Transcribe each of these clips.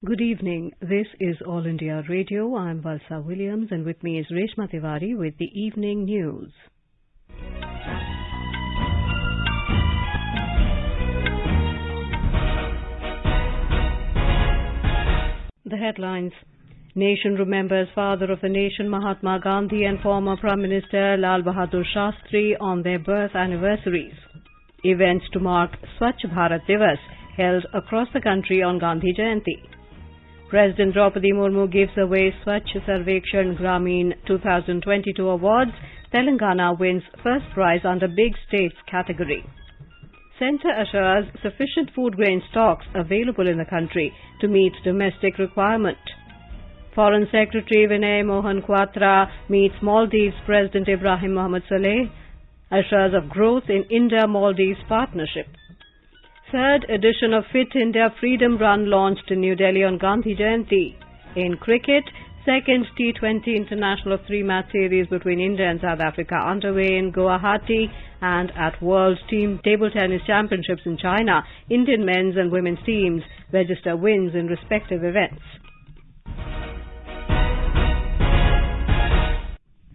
Good evening. This is All India Radio. I'm Valsa Williams, and with me is Reshma Tiwari with the evening news. The headlines. Nation remembers father of the nation Mahatma Gandhi and former Prime Minister Lal Bahadur Shastri on their birth anniversaries. Events to mark Swachh Bharat Divas held across the country on Gandhi Jayanti. President Draupadi Murmu gives away Swachh Sarvekshan Gramin 2022 awards. Telangana wins first prize under Big States category. Centre assures sufficient food grain stocks available in the country to meet domestic requirement. Foreign Secretary Vinay Mohan Kwatra meets Maldives President Ibrahim Mohammed Saleh. Assures of growth in India-Maldives partnership. Third edition of Fit India Freedom Run launched in New Delhi on Gandhi Jayanti. In cricket, second T20 international three-match series between India and South Africa underway in Guwahati, and at World Team Table Tennis Championships in China, Indian men's and women's teams register wins in respective events.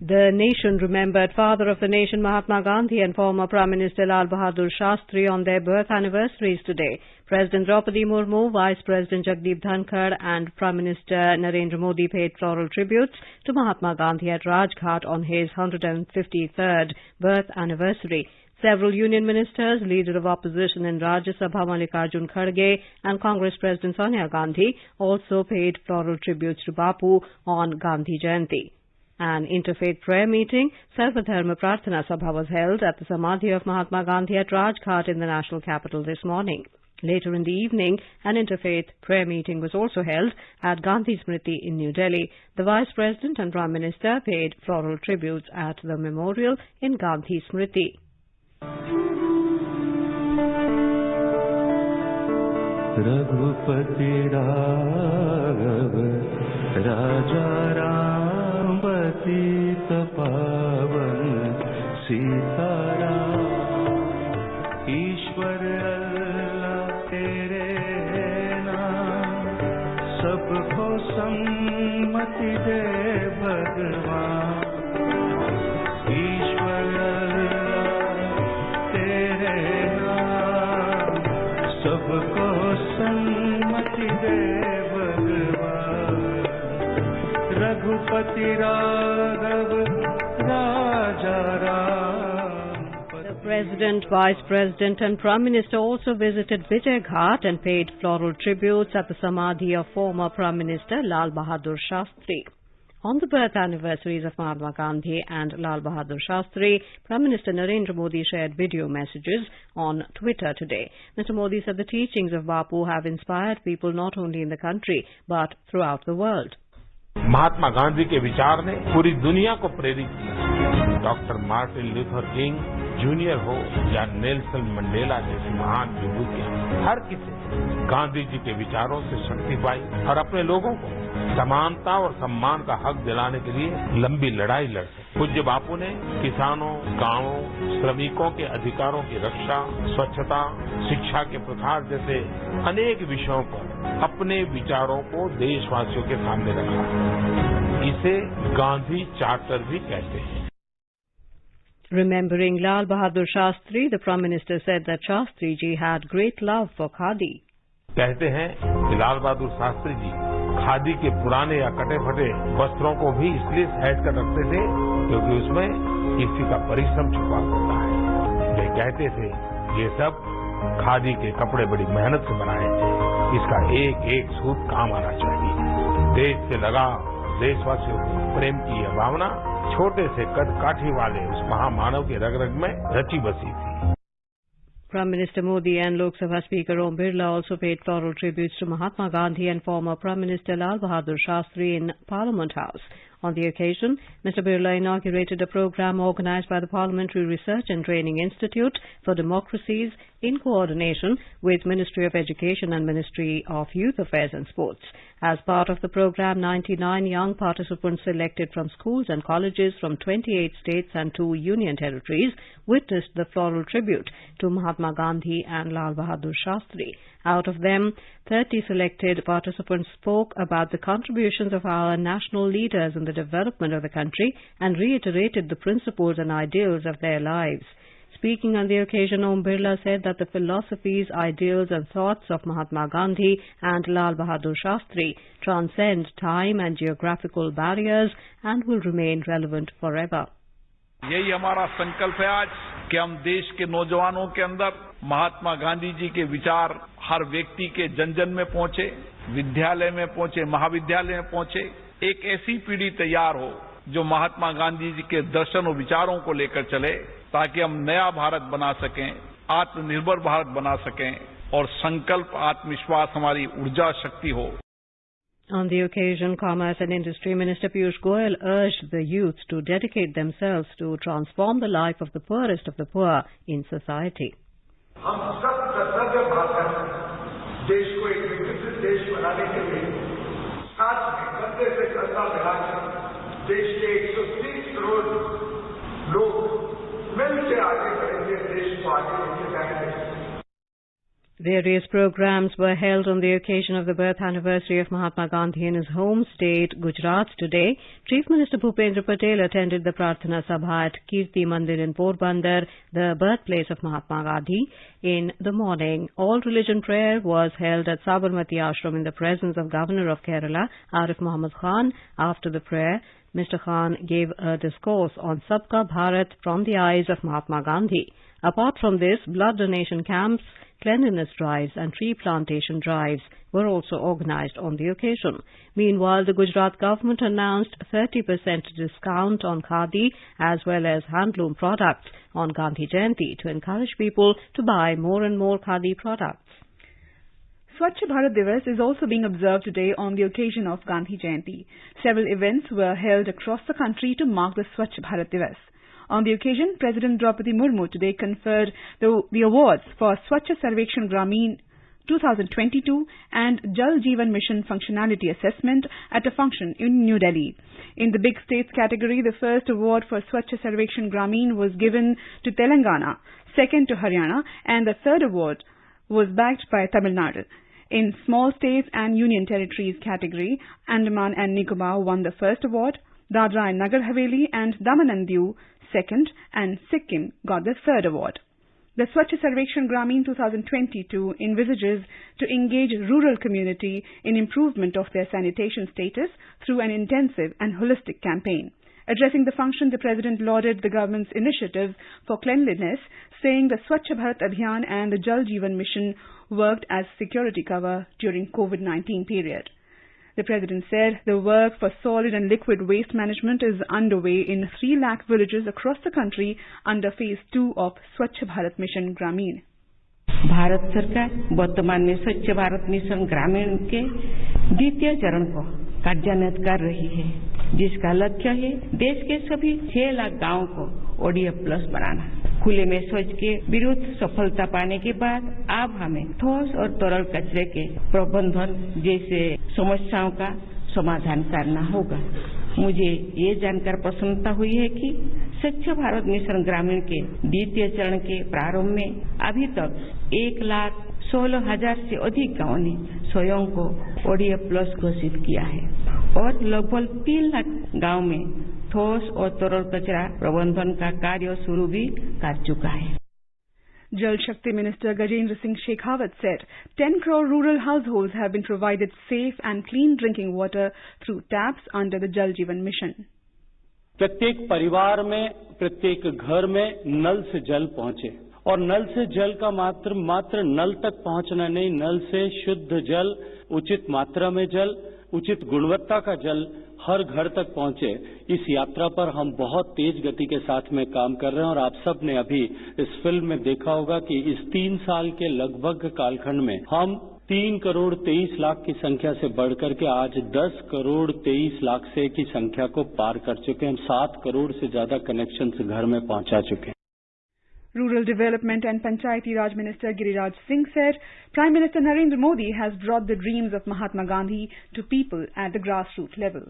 The nation remembered father of the nation Mahatma Gandhi and former Prime Minister Lal Bahadur Shastri on their birth anniversaries today. President Draupadi Murmu, Vice President Jagdeep Dhankar and Prime Minister Narendra Modi paid floral tributes to Mahatma Gandhi at Rajghat on his 153rd birth anniversary. Several union ministers, leader of opposition in Rajya Sabha Mallikarjun Kharge and Congress President Sonia Gandhi also paid floral tributes to Bapu on Gandhi Jayanti. An interfaith prayer meeting, Sarvadharma Prarthana Sabha, was held at the Samadhi of Mahatma Gandhi at Rajghat in the national capital this morning. Later in the evening, an interfaith prayer meeting was also held at Gandhi Smriti in New Delhi. The Vice President and Prime Minister paid floral tributes at the memorial in Gandhi Smriti. Raghupati Raghav Raja पतित पावन सीताराम ईश्वर अल्लाह तेरे नाम सबको सम्मति दे भगवान ईश्वर अल्लाह तेरे नाम सबको सम्मति दे Raghupati Raghav Raja Ram. The President, Vice President and Prime Minister also visited Vijay Ghat and paid floral tributes at the Samadhi of former Prime Minister Lal Bahadur Shastri. On the birth anniversaries of Mahatma Gandhi and Lal Bahadur Shastri, Prime Minister Narendra Modi shared video messages on Twitter today. Mr. Modi said the teachings of Bapu have inspired people not only in the country but throughout the world. Mahatma Gandhi के विचार ने पूरी दुनिया को प्रेरित किया। Doctor Martin Luther king junior हो या नेल्सन मंडेला जैसी महान विभूतियां, हर किसी गांधी जी के विचारों से शक्ति पाई और अपने लोगों को समानता और सम्मान का हक दिलाने के लिए लंबी लड़ाई लड़ सके। पूज्य बापू ने किसानों, गांवों, श्रमिकों के अधिकारों की रक्षा, स्वच्छता, शिक्षा के प्रसार जैसे अनेक विषयों पर अपने विचारों को देशवासियों के सामने रखा। इसे गांधी चार्टर भी कहते हैं। Remembering Lal Bahadur Shastri, the Prime Minister said that Shastri ji had great love for khadi. कहते हैं कि लाल बहादुर शास्त्री जी खादी के पुराने या कटे फटे वस्त्रों को भी इसलिए सहज कर रखते थे क्योंकि उसमें किसी का परिश्रम छुपा होता है। वे कहते थे ये सब खादी के कपड़े बड़ी मेहनत से बनाए थे, इसका एक एक सूत काम आना चाहिए। देश से लगा देशवासियों को प्रेम की यह भावना छोटे से कद काठी वाले उस महामानव के रग रग में रची बसी थी। Prime Minister Modi and Lok Sabha Speaker Om Birla also paid floral tributes to Mahatma Gandhi and former Prime Minister Lal Bahadur Shastri in Parliament House. On the occasion, Mr. Birla inaugurated a program organized by the Parliamentary Research and Training Institute for Democracies in coordination with Ministry of Education and Ministry of Youth Affairs and Sports. As part of the program, 99 young participants selected from schools and colleges from 28 states and 2 union territories witnessed the floral tribute to Mahatma Gandhi and Lal Bahadur Shastri Out of them, 30 selected participants spoke about the contributions of our national leaders in the development of the country and reiterated the principles and ideals of their lives. Speaking on the occasion, Om Birla said that the philosophies, ideals and thoughts of Mahatma Gandhi and Lal Bahadur Shastri transcend time and geographical barriers and will remain relevant forever. यही हमारा संकल्प है आज कि हम देश के नौजवानों के अंदर महात्मा गांधी जी के विचार हर व्यक्ति के जन जन में पहुंचे, विद्यालय में पहुंचे, महाविद्यालय में पहुंचे, एक ऐसी पीढ़ी तैयार हो जो महात्मा गांधी जी के दर्शन और विचारों को लेकर चले, ताकि हम नया भारत बना सकें, आत्मनिर्भर भारत बना सकें और संकल्प आत्मविश्वास हमारी ऊर्जा शक्ति हो. On the occasion, Commerce and Industry Minister Piyush Goyal urged the youth to dedicate themselves to transform the life of the poorest of the poor in society. हम सब कर्तव्य भाग देश को एक विकसित देश बनाने के लिए साथ में कंधे से कंधा मिलाकर देश के 130 करोड़ लोग मिलकर आगे बढ़ेंगे, देश को आगे लेके जाएंगे. Various programs were held on the occasion of the birth anniversary of Mahatma Gandhi in his home state, Gujarat. Today, Chief Minister Bhupendra Patel attended the Prarthana Sabha at Kirti Mandir in Porbandar, the birthplace of Mahatma Gandhi. In the morning, all-religion prayer was held at Sabarmati Ashram in the presence of Governor of Kerala, Arif Muhammad Khan. After the prayer, Mr. Khan gave a discourse on Sabka Bharat from the eyes of Mahatma Gandhi. Apart from this, blood donation camps, cleanliness drives and tree plantation drives were also organized on the occasion. Meanwhile, the Gujarat government announced 30% discount on khadi as well as handloom products on Gandhi Jayanti to encourage people to buy more and more khadi products. Swachh Bharat Divas is also being observed today on the occasion of Gandhi Jayanti. Several events were held across the country to mark the Swachh Bharat Divas. On the occasion, President Draupadi Murmu today conferred the awards for Swachh Sarvekshan Gramin 2022 and Jal Jeevan Mission Functionality Assessment at a function in New Delhi. In the big states category, the first award for Swachh Sarvekshan Gramin was given to Telangana, second to Haryana, and the third award was backed by Tamil Nadu. In small states and union territories category, Andaman and Nicobar won the first award, Dadra and Nagar Haveli and Daman and Diu second, and Sikkim got the third award. The Swachh Sarvekshan Gramin 2022 envisages to engage rural community in improvement of their sanitation status through an intensive and holistic campaign. Addressing the function, the President lauded the government's initiatives for cleanliness, saying the Swachh Bharat Abhiyan and the Jal Jeevan Mission worked as security cover during COVID-19 period. The President said the work for solid and liquid waste management is underway in 3 lakh villages across the country under Phase 2 of Swachh Bharat Mission Gramin. Bharat सरकार वर्तमान में स्वच्छ Bharat mission ग्रामीण के द्वितीय चरण को कार्यान्वित कर रही है, जिसका लक्ष्य है देश के सभी 6 लाख गांवों को ODF प्लस बनाना. खुले में शौच के विरुद्ध सफलता पाने के बाद अब हमें ठोस और तरल कचरे के प्रबंधन जैसे समस्याओं का समाधान करना होगा. मुझे ये जानकर प्रसन्नता हुई है कि स्वच्छ भारत मिशन ग्रामीण के द्वितीय चरण के प्रारंभ में अभी तक 1,16,000 से अधिक गांवों ने स्वयं को ODF प्लस घोषित किया है और लगभग 3 लाख गांव में ठोस और तरल कचरा प्रबंधन का कार्य शुरू भी कर चुका है. Jal Shakti Minister Gajendra Singh Shekhawat said 10 crore rural households have been provided safe and clean drinking water through taps under the Jal Jeevan Mission. प्रत्येक परिवार में, प्रत्येक घर में नल से जल पहुंचे और नल से जल का मात्र नल तक पहुंचना नहीं, नल से शुद्ध जल, उचित मात्रा में जल, उचित गुणवत्ता का जल हर घर तक पहुंचे. इस यात्रा पर हम बहुत तेज गति के साथ में काम कर रहे हैं और आप सब ने अभी इस फिल्म में देखा होगा कि इस 3 साल के लगभग कालखंड में हम 3 करोड़ 23 लाख की संख्या से बढ़कर के आज 10 करोड़ 23 लाख से की संख्या को पार कर चुके हैं. 7 करोड़ से ज्यादा कनेक्शन घर में पहुंचा चुके हैं. Rural Development and Panchayati Raj Minister Giriraj Singh said Prime Minister Narendra Modi has brought the dreams of Mahatma Gandhi to people at the grassroots level.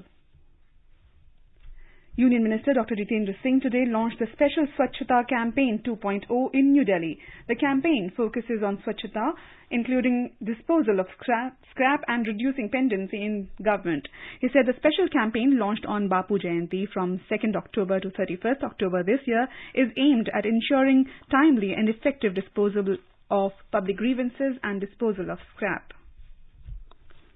Union Minister Dr. Jitendra Singh today launched the special Swachhata Campaign 2.0 in New Delhi. The campaign focuses on Swachhata, including disposal of scrap and reducing pendency in government. He said the special campaign launched on Bapu Jayanti from 2nd October to 31st October this year is aimed at ensuring timely and effective disposal of public grievances and disposal of scrap.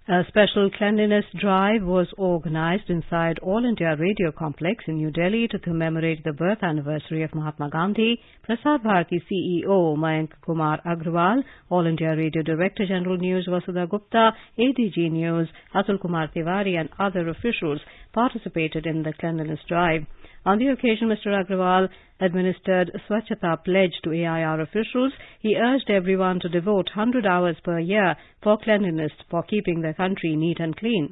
A special cleanliness drive was organized inside All India Radio Complex in New Delhi to commemorate the birth anniversary of Mahatma Gandhi. Prasar Bharati CEO Mayank Kumar Agrawal, All India Radio Director General News Vasudha Gupta, ADG News Atul Kumar Tiwari and other officials participated in the cleanliness drive. On the occasion, Mr. Agrawal administered Swachhata pledge to AIR officials. He urged everyone to devote 100 hours per year for cleanliness, for keeping the country neat and clean.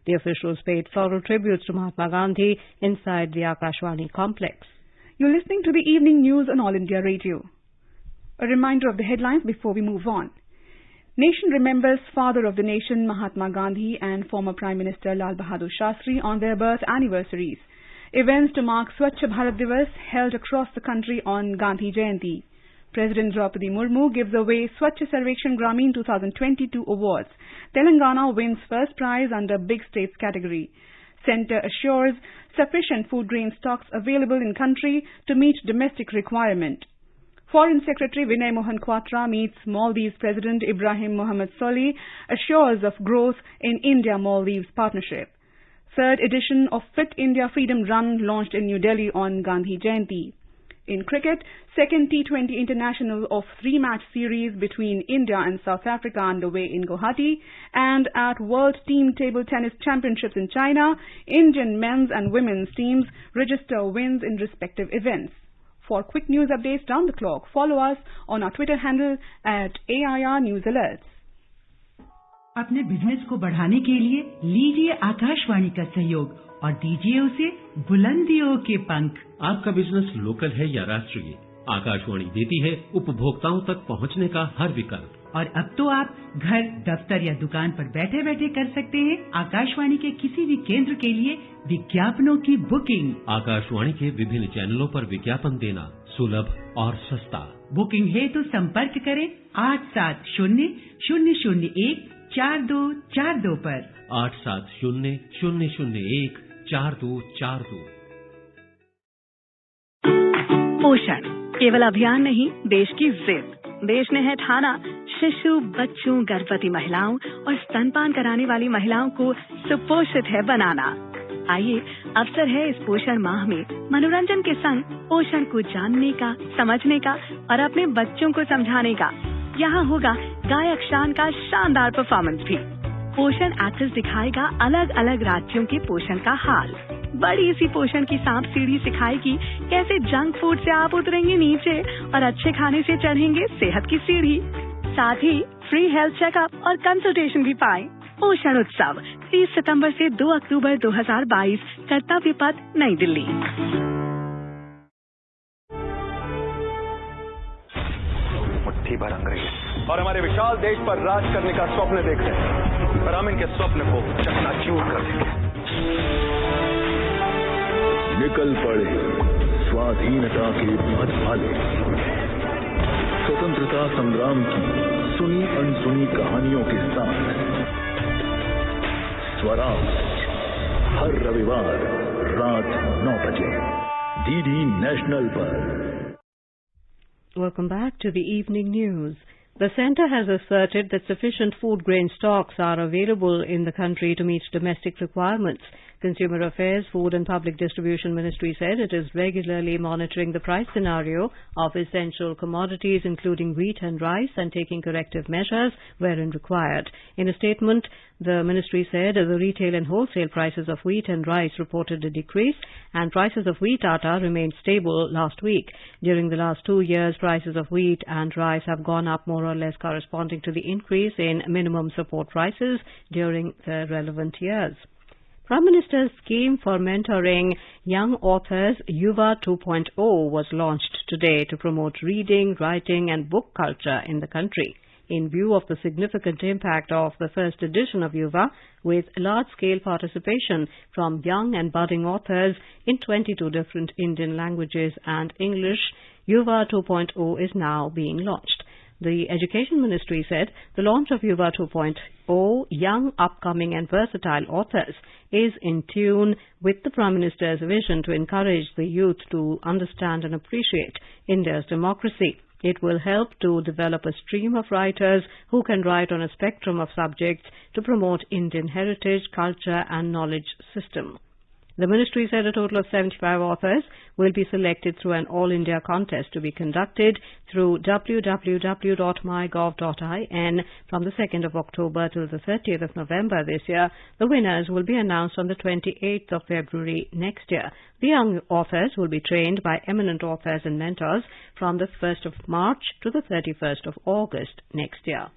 The officials paid floral tributes to Mahatma Gandhi inside the Akashvani complex. You're listening to the evening news on All India Radio. A reminder of the headlines before we move on. Nation remembers father of the nation Mahatma Gandhi and former Prime Minister Lal Bahadur Shastri on their birth anniversaries. Events to mark Swachh Bharat Divas held across the country on Gandhi Jayanti. President Draupadi Murmu gives away Swachh Sarvekshan Gramin 2022 awards. Telangana wins first prize under Big States category. Centre assures sufficient food grain stocks available in country to meet domestic requirement. Foreign Secretary Vinay Mohan Kwatra meets Maldives President Ibrahim Mohammed Solih, assures of growth in India-Maldives partnership. Third edition of Fit India Freedom Run launched in New Delhi on Gandhi Jayanti. In cricket, second T20 international of three-match series between India and South Africa underway in Guwahati, and at World Team Table Tennis Championships in China, Indian men's and women's teams register wins in respective events. For quick news updates round the clock, follow us on our Twitter handle at AIR News Alerts. अपने business को बढ़ाने के लिए लीजिए आकाशवाणी का सहयोग और दीजिए उसे बुलंदियों के पंख। आपका बिजनेस लोकल है या राष्ट्रीय, आकाशवाणी देती है उपभोक्ताओं तक पहुंचने का हर विकल्प। और अब तो आप घर, दफ्तर या दुकान पर बैठे बैठे कर सकते हैं आकाशवाणी के किसी भी केंद्र के लिए विज्ञापनों की बुकिंग। आकाशवाणी के विभिन्न चैनलों पर विज्ञापन देना सुलभ और सस्ता। बुकिंग है तो संपर्क करें 8700014242 पर। 8700014242। पोषण केवल अभियान नहीं, देश की जिद। देश ने है ठाना शिशु, बच्चों, गर्भवती महिलाओं और स्तनपान कराने वाली महिलाओं को सुपोषित है बनाना। आइए, अवसर है इस पोषण माह में मनोरंजन के संग पोषण को जानने का, समझने का और अपने बच्चों को समझाने का। यहाँ होगा गायक शान का शानदार परफॉर्मेंस भी। पोषण एक्ट्रेस दिखाएगा अलग अलग राज्यों के पोषण का हाल। बड़ी सी पोषण की सांप सीढ़ी सिखाएगी कैसे जंक फूड से आप उतरेंगे नीचे और अच्छे खाने से चढ़ेंगे सेहत की सीढ़ी। साथ ही फ्री हेल्थ चेकअप और कंसल्टेशन भी पाएं। पोषण उत्सव 30 सितंबर से 2 अक्टूबर 2022, कर्तव्य पथ, नई दिल्ली। मुट्ठी भर अंग्रेज और हमारे विशाल देश पर राज करने का स्वप्न देख रहे हैं, पर हम इनके स्वप्न को चकनाचूर कर देंगे। निकल पड़े स्वाधीनता के पथ वाले, स्वतंत्रता संग्राम की सुनी अनसुनी कहानियों के साथ स्वराज हर रविवार रात 9 बजे डीडी नेशनल पर। Welcome back to the evening news. The centre has asserted that sufficient food grain stocks are available in the country to meet domestic requirements. Consumer Affairs, Food and Public Distribution Ministry said it is regularly monitoring the price scenario of essential commodities including wheat and rice and taking corrective measures wherein required. In a statement, the ministry said the retail and wholesale prices of wheat and rice reported a decrease and prices of wheat atta remained stable last week. During the last 2 years, prices of wheat and rice have gone up more or less corresponding to the increase in minimum support prices during the relevant years. Prime Minister's scheme for mentoring young authors, Yuva 2.0, was launched today to promote reading, writing and book culture in the country. in view of the significant impact of the first edition of Yuva, with large-scale participation from young and budding authors in 22 different Indian languages and English. Yuva 2.0 is now being launched. The Education Ministry said the launch of Yuva 2.0, Young, Upcoming and Versatile Authors, is in tune with the Prime Minister's vision to encourage the youth to understand and appreciate India's democracy. It will help to develop a stream of writers who can write on a spectrum of subjects to promote Indian heritage, culture and knowledge system. The ministry said a total of 75 authors will be selected through an all-India contest to be conducted through www.mygov.in from the 2nd of October till the 30th of November this year. The winners will be announced on the 28th of February next year. The young authors will be trained by eminent authors and mentors from the 1st of March to the 31st of August next year.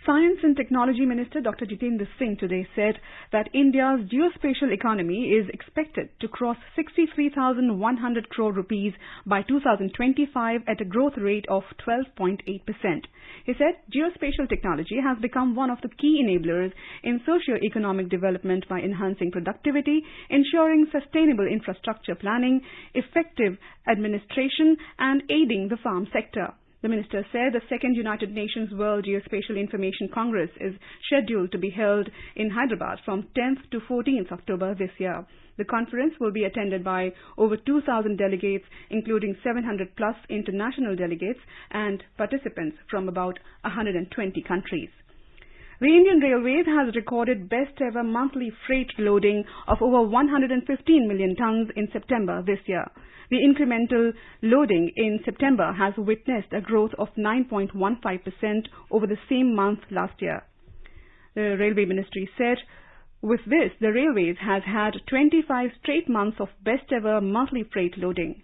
Science and Technology Minister Dr. Jitendra Singh today said that India's geospatial economy is expected to cross 63,100 crore rupees by 2025 at a growth rate of 12.8%. He said geospatial technology has become one of the key enablers in socio-economic development by enhancing productivity, ensuring sustainable infrastructure planning, effective administration and aiding the farm sector. The minister said the second United Nations World Geospatial Information Congress is scheduled to be held in Hyderabad from 10th to 14th October this year. The conference will be attended by over 2,000 delegates, including 700 plus international delegates and participants from about 120 countries. The Indian Railways has recorded best ever monthly freight loading of over 115 million tons in September this year. The incremental loading in September has witnessed a growth of 9.15% over the same month last year. The Railway Ministry said with this, the Railways has had 25 straight months of best ever monthly freight loading.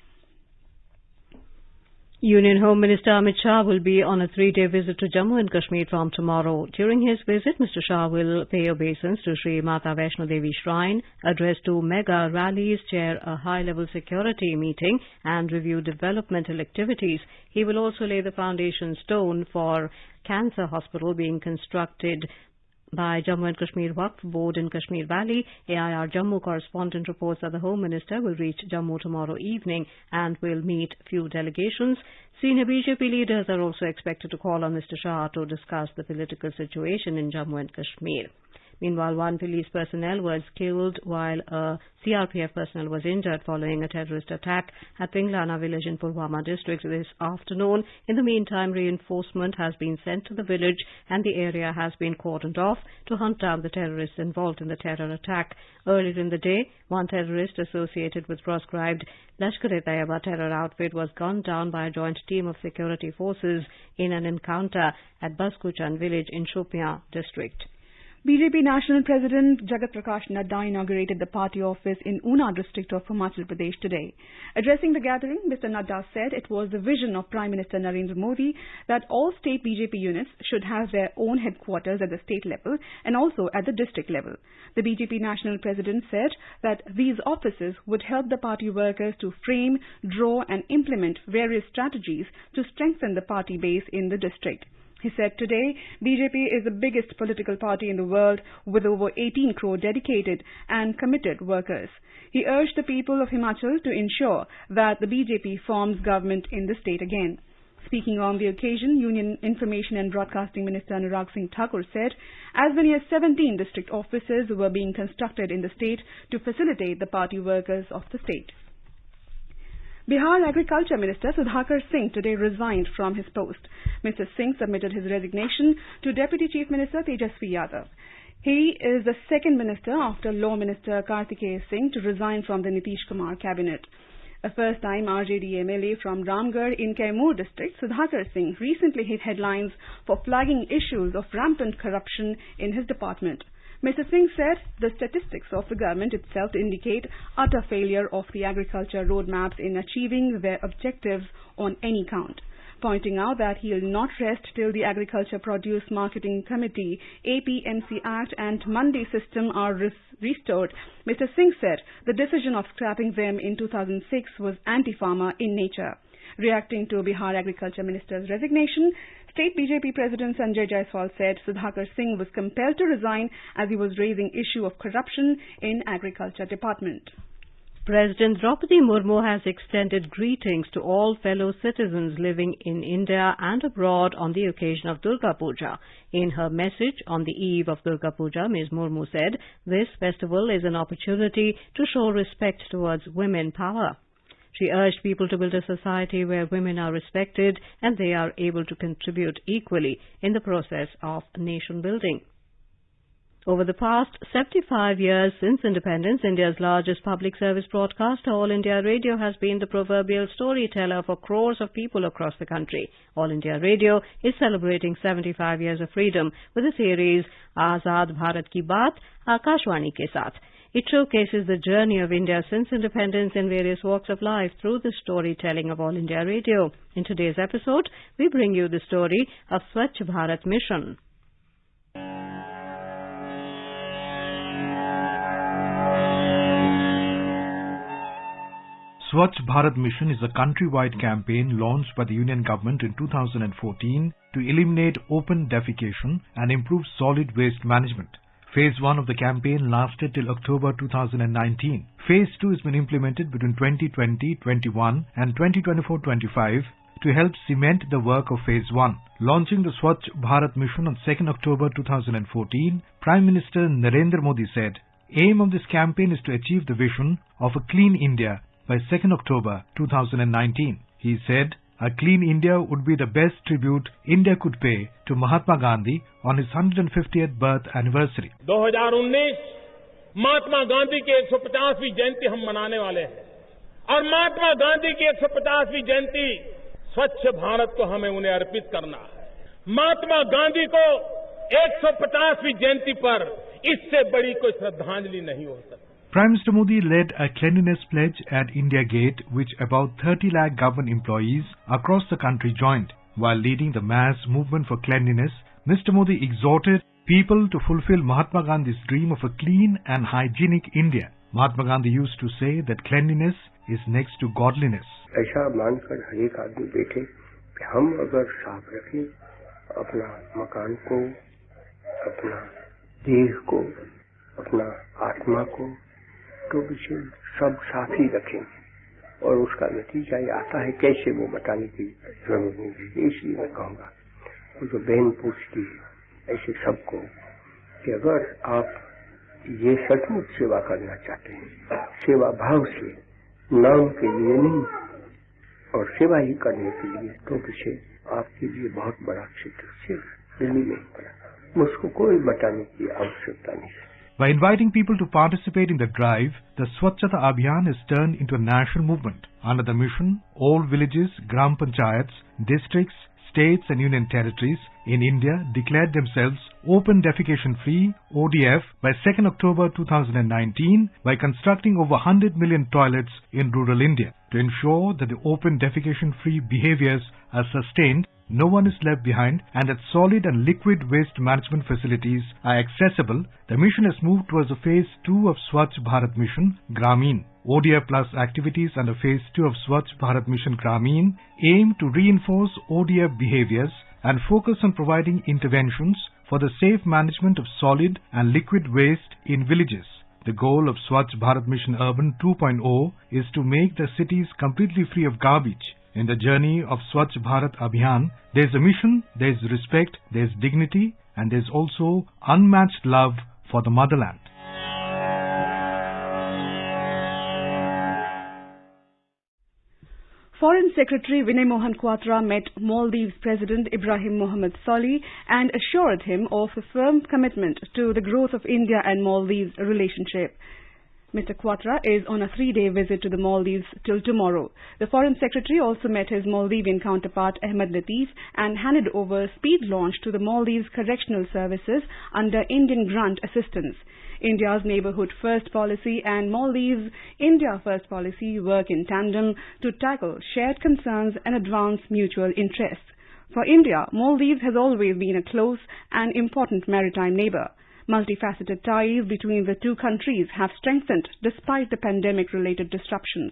Union Home Minister Amit Shah will be on a 3-day visit to Jammu and Kashmir from tomorrow. During his visit, Mr. Shah will pay obeisance to Sri Mata Vaishno Devi Shrine, address 2 mega rallies, chair a high-level security meeting and review developmental activities. He will also lay the foundation stone for cancer hospital being constructed by Jammu and Kashmir Waqf Board in Kashmir Valley. AIR Jammu correspondent reports that the Home Minister will reach Jammu tomorrow evening and will meet few delegations. Senior BJP leaders are also expected to call on Mr. Shah to discuss the political situation in Jammu and Kashmir. Meanwhile, 1 police personnel was killed while a CRPF personnel was injured following a terrorist attack at Pinglana village in Pulwama district this afternoon. In the meantime, reinforcement has been sent to the village and the area has been cordoned off to hunt down the terrorists involved in the terror attack. Earlier in the day, 1 terrorist associated with proscribed Lashkar-e-Taiba terror outfit was gunned down by a joint team of security forces in an encounter at Baskuchan village in Shopian district. BJP National President Jagat Prakash Nadda inaugurated the party office in Una district of Himachal Pradesh today. Addressing the gathering, Mr. Nadda said it was the vision of Prime Minister Narendra Modi that all state BJP units should have their own headquarters at the state level and also at the district level. The BJP National President said that these offices would help the party workers to frame, draw and implement various strategies to strengthen the party base in the district. He said today, BJP is the biggest political party in the world with over 18 crore dedicated and committed workers. He urged the people of Himachal to ensure that the BJP forms government in the state again. Speaking on the occasion, Union Information and Broadcasting Minister Anurag Singh Thakur said as many as 17 district offices were being constructed in the state to facilitate the party workers of the state. Bihar Agriculture Minister Sudhakar Singh today resigned from his post. Mr. Singh submitted his resignation to Deputy Chief Minister Tejasvi Yadav. He is the second minister after Law Minister Kartikeya Singh to resign from the Nitish Kumar cabinet. A first-time RJD MLA from Ramgarh in Kaimur district, Sudhakar Singh recently hit headlines for flagging issues of rampant corruption in his department. Mr. Singh said the statistics of the government itself indicate utter failure of the agriculture roadmaps in achieving their objectives on any count, pointing out that he will not rest till the Agriculture Produce Marketing Committee, APMC Act and Mandi system are restored. Mr. Singh said the decision of scrapping them in 2006 was anti-farmer in nature. Reacting to Bihar Agriculture Minister's resignation, State BJP President Sanjay Jaiswal said Sudhakar Singh was compelled to resign as he was raising issue of corruption in Agriculture Department. President Draupadi Murmu has extended greetings to all fellow citizens living in India and abroad on the occasion of Durga Puja. In her message on the eve of Durga Puja, Ms. Murmu said this festival is an opportunity to show respect towards women power. She urged people to build a society where women are respected and they are able to contribute equally in the process of nation building. Over the past 75 years since independence, India's largest public service broadcaster, All India Radio, has been the proverbial storyteller for crores of people across the country. All India Radio is celebrating 75 years of freedom with the series Azad Bharat Ki Baat, Akashwani ke Saath. It showcases the journey of India since independence in various walks of life through the storytelling of All India Radio. In today's episode, we bring you the story of Swachh Bharat Mission. Swachh Bharat Mission is a countrywide campaign launched by the Union Government in 2014 to eliminate open defecation and improve solid waste management. Phase 1 of the campaign lasted till October 2019. Phase 2 has been implemented between 2020-21 and 2024-25 to help cement the work of Phase 1. Launching the Swachh Bharat Mission on 2nd October 2014, Prime Minister Narendra Modi said, "Aim of this campaign is to achieve the vision of a clean India by 2nd October 2019. He said, "A clean India would be the best tribute India could pay to Mahatma Gandhi on his 150th birth anniversary." 2019 Mahatma Gandhi की 150वीं जयंती हम मनाने वाले हैं और महात्मा गांधी की 150वीं जयंती स्वच्छ भारत को हमें उन्हें अर्पित करना है। महात्मा गांधी को 150वीं जयंती पर इससे बड़ी कोई श्रद्धांजलि नहीं हो सकती। Prime Minister Modi led a cleanliness pledge at India Gate, which about 30 lakh government employees across the country joined. While leading the mass movement for cleanliness, Mr. Modi exhorted people to fulfill Mahatma Gandhi's dream of a clean and hygienic India. Mahatma Gandhi used to say that cleanliness is next to godliness. ऐसा मानकर हर एक आदमी देखे कि हम अगर साफ रखें अपना मकान को, अपना देह को, अपना आत्मा को, तो विषय सब साफ ही रखेंगे और उसका नतीजा ये आता है कैसे वो बताने की जरूरत नहीं है। इसलिए मैं कहूँगा वो जो बहन पूछती है ऐसे सबको कि अगर आप ये सचमुच सेवा करना चाहते हैं, सेवा भाव से, नाम के लिए नहीं और सेवा ही करने के लिए, तो विषय आपके लिए बहुत बड़ा क्षेत्र सिर्फ दिल्ली में ही पड़ा, मुझको कोई बताने की आवश्यकता नहीं है। By inviting people to participate in the drive, the Swachhata Abhiyan is turned into a national movement. Under the mission, all villages, gram panchayats, districts, states and union territories in India declared themselves open defecation free ODF by 2nd October 2019 by constructing over 100 million toilets in rural India. To ensure that the open defecation free behaviors are sustained, no one is left behind and that solid and liquid waste management facilities are accessible, the mission has moved towards the Phase 2 of Swachh Bharat Mission Gramin. ODF Plus activities under Phase 2 of Swachh Bharat Mission Gramin aim to reinforce ODF behaviors and focus on providing interventions for the safe management of solid and liquid waste in villages. The goal of Swachh Bharat Mission Urban 2.0 is to make the cities completely free of garbage. In the journey of Swachh Bharat Abhiyan, there is a mission, there is respect, there is dignity, and there is also unmatched love for the motherland. Foreign Secretary Vinay Mohan Quatra met Maldives President Ibrahim Mohammed Solih and assured him of a firm commitment to the growth of India and Maldives relationship. Mr. Quatra is on a 3-day visit to the Maldives till tomorrow. The Foreign Secretary also met his Maldivian counterpart Ahmed Latif and handed over speed launch to the Maldives Correctional Services under Indian grant assistance. India's Neighbourhood First policy and Maldives' India First policy work in tandem to tackle shared concerns and advance mutual interests. For India, Maldives has always been a close and important maritime neighbour. Multifaceted ties between the two countries have strengthened despite the pandemic-related disruptions.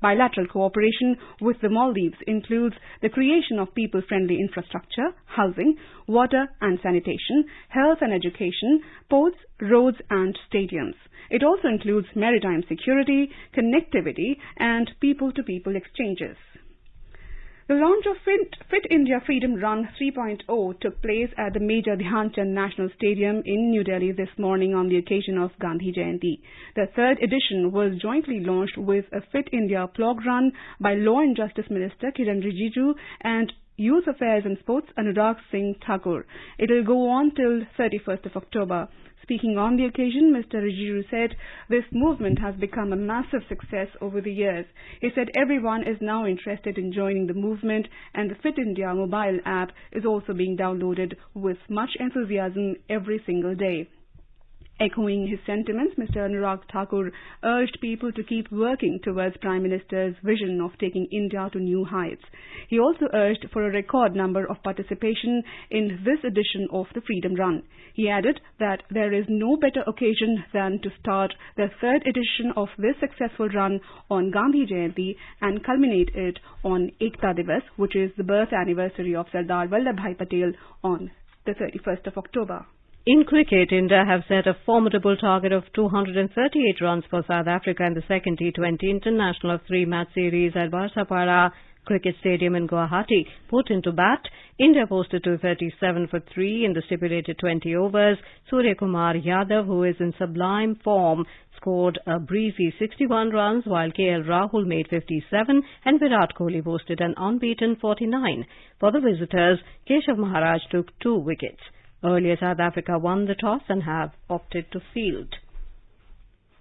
Bilateral cooperation with the Maldives includes the creation of people-friendly infrastructure, housing, water and sanitation, health and education, ports, roads and stadiums. It also includes maritime security, connectivity and people-to-people exchanges. The launch of Fit India Freedom Run 3.0 took place at the Major Dhyan Chand National Stadium in New Delhi this morning on the occasion of Gandhi Jayanti. The third edition was jointly launched with a Fit India plog run by Law and Justice Minister Kiran Rijiju and Youth Affairs and Sports Anurag Singh Thakur. It will go on till 31st of October. Speaking on the occasion, Mr. Rijiju said this movement has become a massive success over the years. He said everyone is now interested in joining the movement and the Fit India mobile app is also being downloaded with much enthusiasm every single day. Echoing his sentiments, Mr. Anurag Thakur urged people to keep working towards Prime Minister's vision of taking India to new heights. He also urged for a record number of participation in this edition of the Freedom Run. He added that there is no better occasion than to start the third edition of this successful run on Gandhi Jayanti and culminate it on Ekta Divas, which is the birth anniversary of Sardar Vallabhbhai Patel on the 31st of October. In cricket, India have set a formidable target of 238 runs for South Africa in the second T20 international three-match series at Barsapara Cricket Stadium in Guwahati. Put into bat, India posted 237 for 3 in the stipulated 20 overs. Surya Kumar Yadav, who is in sublime form, scored a breezy 61 runs, while KL Rahul made 57 and Virat Kohli posted an unbeaten 49. For the visitors, Keshav Maharaj took 2 wickets. Earlier, South Africa won the toss and have opted to field.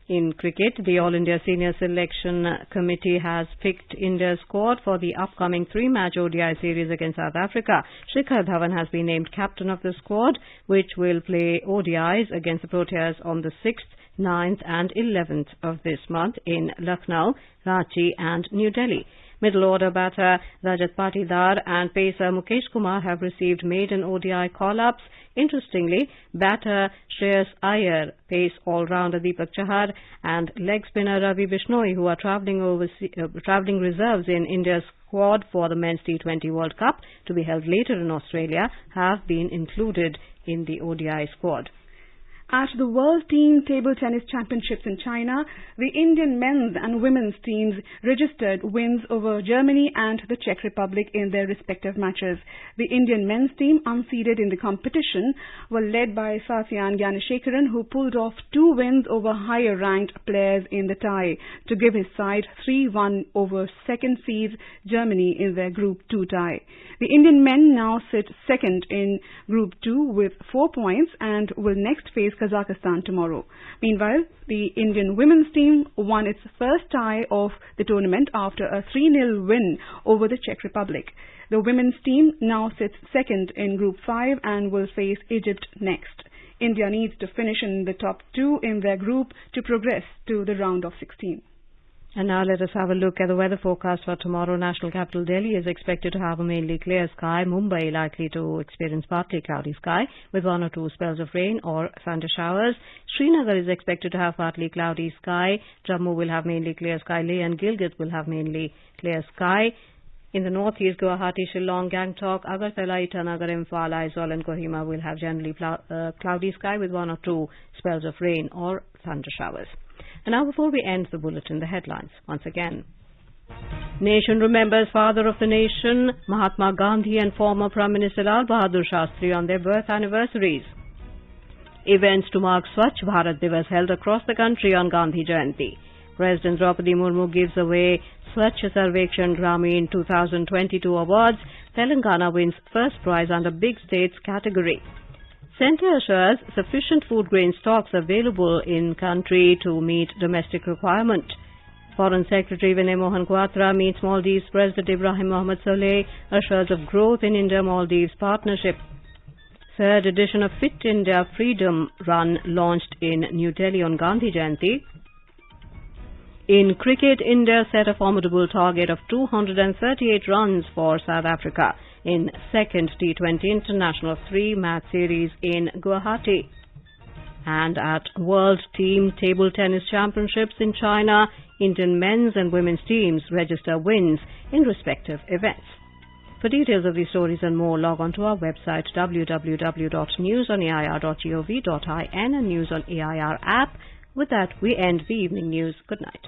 In cricket, the All India Senior Selection Committee has picked India's squad for the upcoming 3-match ODI series against South Africa. Shikhar Dhawan has been named captain of the squad, which will play ODIs against the Proteas on the 6th, 9th and 11th of this month in Lucknow, Ranchi and New Delhi. Middle order batter Rajat Patidar and pacer Mukesh Kumar have received maiden ODI call-ups. Interestingly, batter Shreyas Iyer, pace all-rounder Deepak Chahar and leg spinner Ravi Bishnoi, who are travelling reserves in India's squad for the Men's T20 World Cup to be held later in Australia, have been included in the ODI squad. At the World Team Table Tennis Championships in China, the Indian men's and women's teams registered wins over Germany and the Czech Republic in their respective matches. The Indian men's team, unseeded in the competition, were led by Satyan Gyaneshekaran, who pulled off 2 wins over higher-ranked players in the tie to give his side 3-1 over second seeds Germany in their Group 2 tie. The Indian men now sit second in Group 2 with 4 points and will next face Kazakhstan tomorrow. Meanwhile, the Indian women's team won its first tie of the tournament after a 3-0 win over the Czech Republic. The women's team now sits second in Group 5 and will face Egypt next. India needs to finish in the top 2 in their group to progress to the round of 16. And now let us have a look at the weather forecast for tomorrow. National capital Delhi is expected to have a mainly clear sky. Mumbai likely to experience partly cloudy sky with 1 or 2 spells of rain or thunder showers. Srinagar is expected to have partly cloudy sky. Jammu will have mainly clear sky. Leh and Gilgit will have mainly clear sky. In the northeast, Guwahati, Shillong, Gangtok, Agartala, Itanagar, Imphal, Aizawl and Kohima will have generally cloudy sky with 1 or 2 spells of rain or thunder showers. And now, before we end the bulletin, the headlines once again. Nation remembers father of the nation, Mahatma Gandhi, and former Prime Minister Lal Bahadur Shastri on their birth anniversaries. Events to mark Swachh Bharat Divas held across the country on Gandhi Jayanti. President Draupadi Murmu gives away Swachh Sarvekshan Gramin 2022 awards. Telangana wins first prize under Big States category. Centre assures sufficient food grain stocks available in country to meet domestic requirement. Foreign Secretary Vinay Mohan Quatra meets Maldives President Ibrahim Mohammed Soleh, assures of growth in India-Maldives partnership. Third edition of Fit India Freedom Run launched in New Delhi on Gandhi Jayanti. In cricket, India set a formidable target of 238 runs for South Africa in second T20 international 3-match series in Guwahati. And at World Team Table Tennis Championships in China, Indian men's and women's teams register wins in respective events. For details of these stories and more, log on to our website www.newsonair.gov.in and News on AIR app. With that, we end the evening news. Good night.